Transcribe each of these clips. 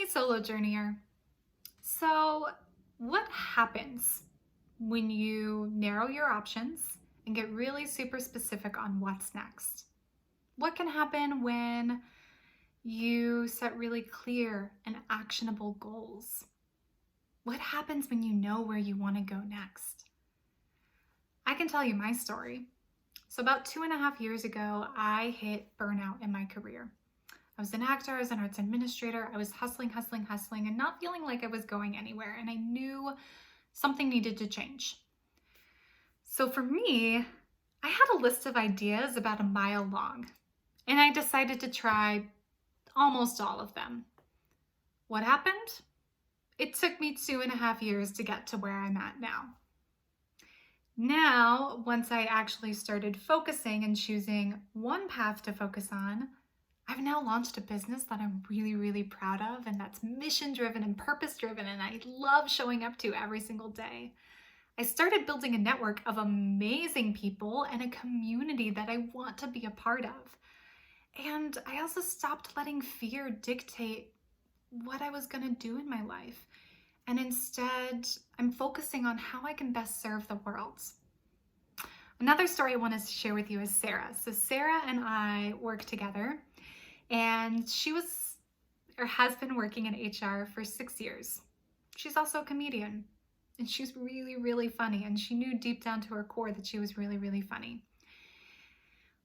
solo journeyer. So, what happens when you narrow your options and get really super specific on what's next? What can happen when you set really clear and actionable goals? What happens when you know where you want to go next? I can tell you my story. So, about 2.5 years ago, I hit burnout in my career. I was an actor, I was an arts administrator. I was hustling, and not feeling like I was going anywhere. And I knew something needed to change. So for me, I had a list of ideas about 1 mile long, and I decided to try almost all of them. What happened? It took me 2.5 years to get to where I'm at now. Now, once I actually started focusing and choosing one path to focus on, I've now launched a business that I'm really, really proud of, and that's mission-driven and purpose-driven, and I love showing up to every single day. I started building a network of amazing people and a community that I want to be a part of. And I also stopped letting fear dictate what I was going to do in my life. And instead, I'm focusing on how I can best serve the world. Another story I want to share with you is Sara. So Sara and I work together. And has been working in HR for 6 years. She's also a comedian, and she's really, really funny. And she knew deep down to her core that she was really, really funny.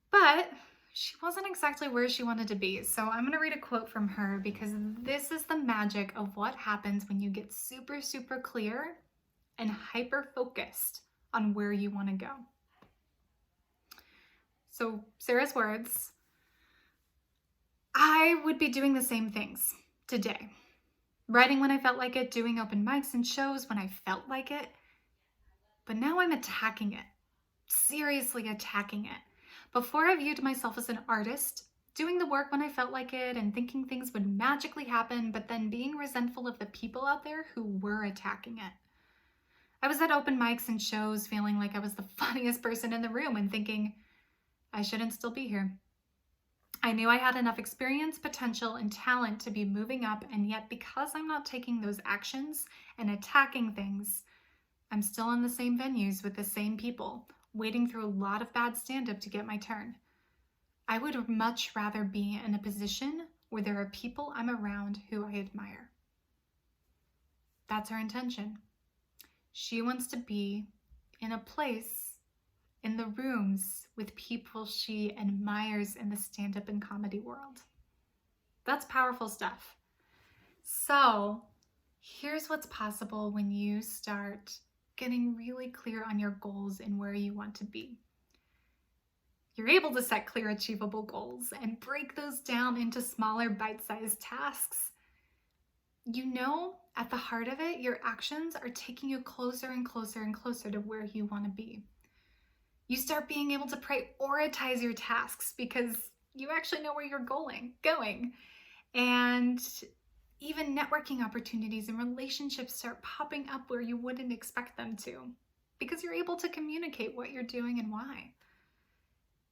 But she wasn't exactly where she wanted to be. So I'm going to read a quote from her because this is the magic of what happens when you get super, super clear and hyper-focused on where you want to go. So Sara's words: I would be doing the same things today. Writing when I felt like it, doing open mics and shows when I felt like it. But now I'm attacking it, seriously attacking it. Before I viewed myself as an artist, doing the work when I felt like it and thinking things would magically happen, but then being resentful of the people out there who were attacking it. I was at open mics and shows feeling like I was the funniest person in the room and thinking, I shouldn't still be here. I knew I had enough experience, potential, and talent to be moving up, and yet because I'm not taking those actions and attacking things, I'm still in the same venues with the same people, waiting through a lot of bad stand-up to get my turn. I would much rather be in a position where there are people I'm around who I admire. That's her intention. She wants to be in a place, in the rooms with people she admires in the stand-up and comedy world. That's powerful stuff. So here's what's possible when you start getting really clear on your goals and where you want to be. You're able to set clear, achievable goals and break those down into smaller bite-sized tasks. You know, at the heart of it, your actions are taking you closer and closer and closer to where you want to be. You start being able to prioritize your tasks because you actually know where you're going. And even networking opportunities and relationships start popping up where you wouldn't expect them to because you're able to communicate what you're doing and why.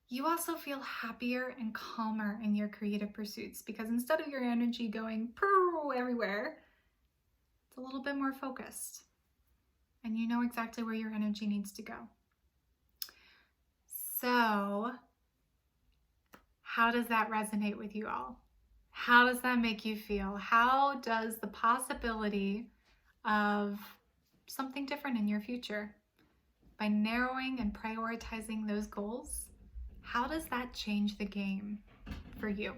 You also feel happier and calmer in your creative pursuits because instead of your energy going everywhere, it's a little bit more focused and you know exactly where your energy needs to go. So, how does that resonate with you all? How does that make you feel? How does the possibility of something different in your future, by narrowing and prioritizing those goals, how does that change the game for you?